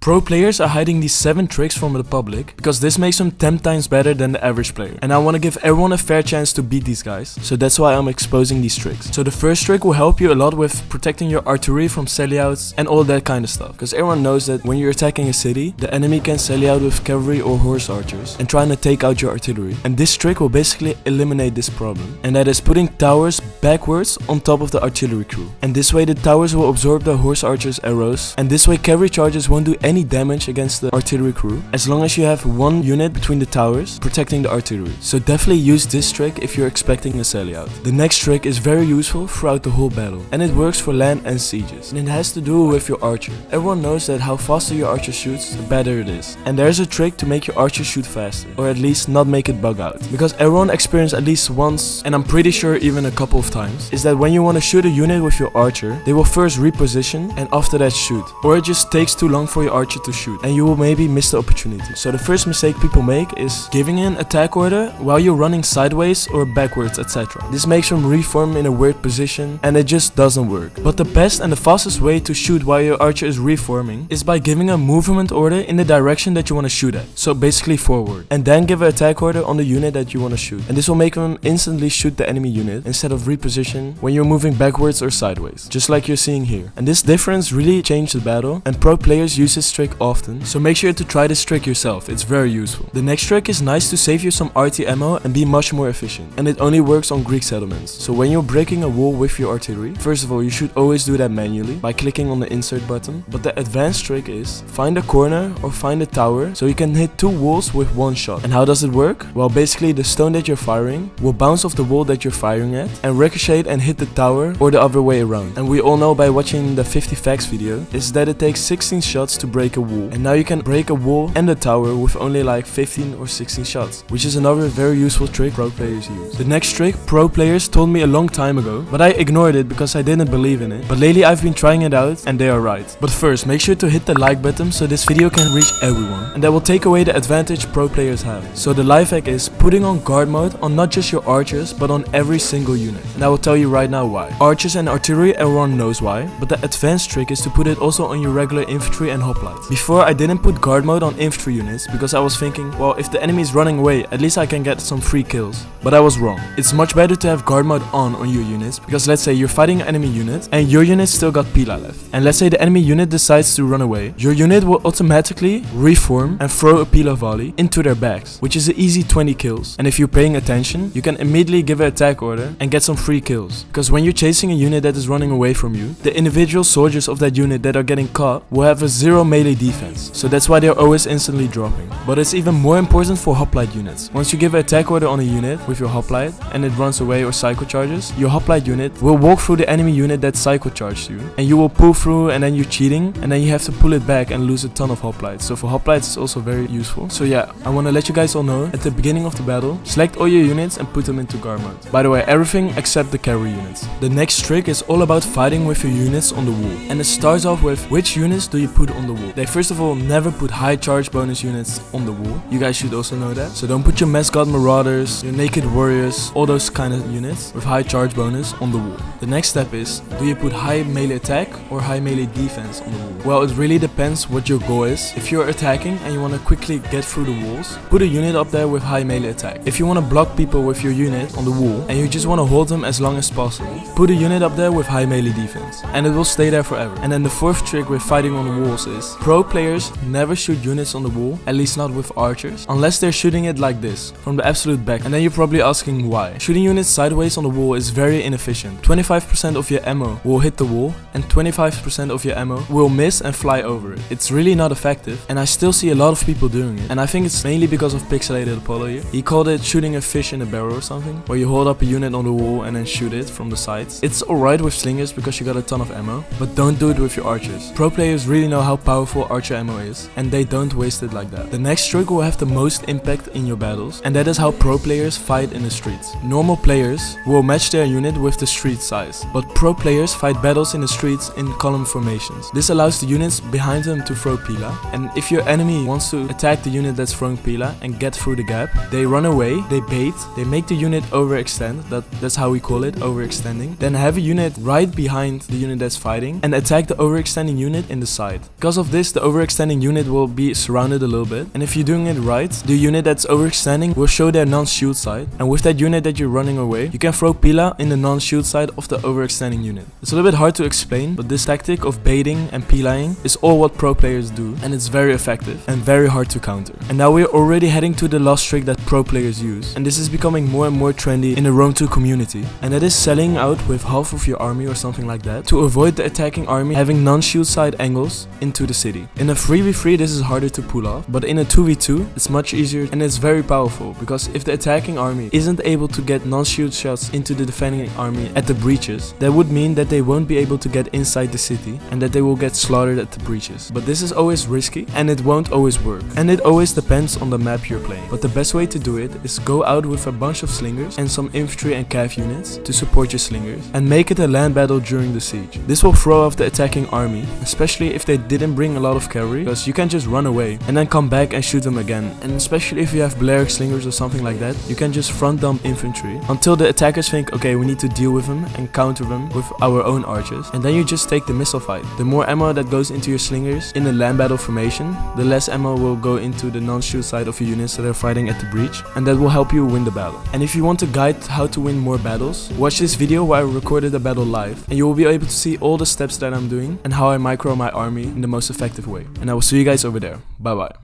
Pro players are hiding these 7 tricks from the public because this makes them 10 times better than the average player. And I want to give everyone a fair chance to beat these guys, so that's why I'm exposing these tricks. So the first trick will help you a lot with protecting your artillery from sally outs and all that kind of stuff. Because everyone knows that when you're attacking a city, the enemy can sally out with cavalry or horse archers and trying to take out your artillery. And this trick will basically eliminate this problem. And that is putting towers backwards on top of the artillery crew. And this way the towers will absorb the horse archers' arrows. And this way cavalry charges won't do any damage against the artillery crew, as long as you have one unit between the towers protecting the artillery. So definitely use this trick if you're expecting a sally out. The next trick is very useful throughout the whole battle, and it works for land and sieges. And it has to do with your archer. Everyone knows that how faster your archer shoots, the better it is. And there's a trick to make your archer shoot faster, or at least not make it bug out. Because everyone experienced at least once, and I'm pretty sure even a couple of times, is that when you want to shoot a unit with your archer, they will first reposition and after that shoot. Or it just takes too long for your archer to shoot, and you will maybe miss the opportunity. So the first mistake people make is giving an attack order while you're running sideways or backwards, etc. This makes them reform in a weird position, and it just doesn't work. But the best and the fastest way to shoot while your archer is reforming is by giving a movement order in the direction that you want to shoot at. So basically forward. And then give an attack order on the unit that you want to shoot. And this will make them instantly shoot the enemy unit instead of reposition when you're moving backwards or sideways, just like you're seeing here. And this difference really changed the battle, and pro players use this trick often, so make sure to try this trick yourself, it's very useful. The next trick is nice to save you some RT ammo and be much more efficient, and it only works on Greek settlements. So when you're breaking a wall with your artillery, first of all you should always do that manually by clicking on the insert button, but the advanced trick is find a corner or find a tower so you can hit 2 walls with 1 shot. And how does it work? Well, basically the stone that you're firing will bounce off the wall that you're firing at and ricochet and hit the tower, or the other way around. And we all know by watching the 50 facts video is that it takes 16 shots to break a wall, and now you can break a wall and a tower with only like 15 or 16 shots, which is another very useful trick pro players use. The next trick pro players told me a long time ago, but I ignored it because I didn't believe in it. But lately I've been trying it out and they are right. But first, make sure to hit the like button so this video can reach everyone, and that will take away the advantage pro players have. So the life hack is putting on guard mode on not just your archers but on every single unit, and I will tell you right now why. Archers and artillery, everyone knows why, but the advanced trick is to put it also on your regular infantry and hoplites. Before I didn't put guard mode on infantry units because I was thinking, well, if the enemy is running away, at least I can get some free kills. But I was wrong. It's much better to have guard mode on your units, because let's say you're fighting an enemy unit and your unit still got pila left, and let's say the enemy unit decides to run away, your unit will automatically reform and throw a pila volley into their backs, which is an easy 20 kills. And if you're paying attention, you can immediately give an attack order and get some free kills, because when you're chasing a unit that is running away from you, the individual soldiers of that unit that are getting caught will have a 0 melee defense, so that's why they're always instantly dropping. But it's even more important for hoplite units. Once you give an attack order on a unit with your hoplite and it runs away or psycho charges, your hoplite unit will walk through the enemy unit that psycho charged you, and you will pull through, and then you're cheating, and then you have to pull it back and lose a ton of hoplites. So for hoplites it's also very useful. So yeah, I want to let you guys all know, at the beginning of the battle, select all your units and put them into guard mode. By the way, everything except the cavalry units. The next trick is all about fighting with your units on the wall, and it starts off with which units do you put on the wall. They first of all never put high charge bonus units on the wall. You guys should also know that. So don't put your mascot marauders, your naked warriors, all those kind of units with high charge bonus on the wall. The next step is, do you put high melee attack or high melee defense on the wall? Well, it really depends what your goal is. If you're attacking and you want to quickly get through the walls, put a unit up there with high melee attack. If you want to block people with your unit on the wall and you just want to hold them as long as possible, put a unit up there with high melee defense, and it will stay there forever. And then the fourth trick with fighting on the walls is, pro players never shoot units on the wall, at least not with archers, unless they're shooting it like this, from the absolute back. And then you're probably asking why. Shooting units sideways on the wall is very inefficient. 25% of your ammo will hit the wall, and 25% of your ammo will miss and fly over it. It's really not effective, and I still see a lot of people doing it. And I think it's mainly because of Pixelated Apollo here. He called it shooting a fish in a barrel or something, where you hold up a unit on the wall and then shoot it from the sides. It's alright with slingers because you got a ton of ammo, but don't do it with your archers. Pro players really know how powerful archer ammo is, and they don't waste it like that. The next trick will have the most impact in your battles, and that is how pro players fight in the streets. Normal players will match their unit with the street size, but pro players fight battles in the streets in column formations. This allows the units behind them to throw pila, and if your enemy wants to attack the unit that's throwing pila and get through the gap, they run away, they bait, they make the unit overextend, that's how we call it, overextending, then have a unit right behind the unit that's fighting and attack the overextending unit in the side. Because of this, the overextending unit will be surrounded a little bit, and if you're doing it right, the unit that's overextending will show their non-shield side, and with that unit that you're running away, you can throw pila in the non-shield side of the overextending unit. It's a little bit hard to explain, but this tactic of baiting and pilaing is all what pro players do, and it's very effective and very hard to counter. And now we're already heading to the last trick that pro players use, and this is becoming more and more trendy in the Rome 2 community, and that is selling out with half of your army or something like that to avoid the attacking army having non-shield side angles into the city. In a 3v3 this is harder to pull off, but in a 2v2 it's much easier and it's very powerful, because if the attacking army isn't able to get non-shield shots into the defending army at the breaches, that would mean that they won't be able to get inside the city and that they will get slaughtered at the breaches. But this is always risky and it won't always work, and it always depends on the map you're playing. But the best way to do it is go out with a bunch of slingers and some infantry and cav units to support your slingers, and make it a land battle during the siege. This will throw off the attacking army, especially if they didn't bring a lot of cavalry, because you can just run away and then come back and shoot them again. And especially if you have Balearic slingers or something like that, you can just front dump infantry until the attackers think, okay, we need to deal with them and counter them with our own archers, and then you just take the missile fight. The more ammo that goes into your slingers in a land battle formation, the less ammo will go into the non-shield side of your units that are fighting at the breach, and that will help you win the battle. And if you want a guide how to win more battles, watch this video where I recorded a battle live, and you will be able to see all the steps that I'm doing and how I micro my army in the most effective way. And I will see you guys over there. Bye bye.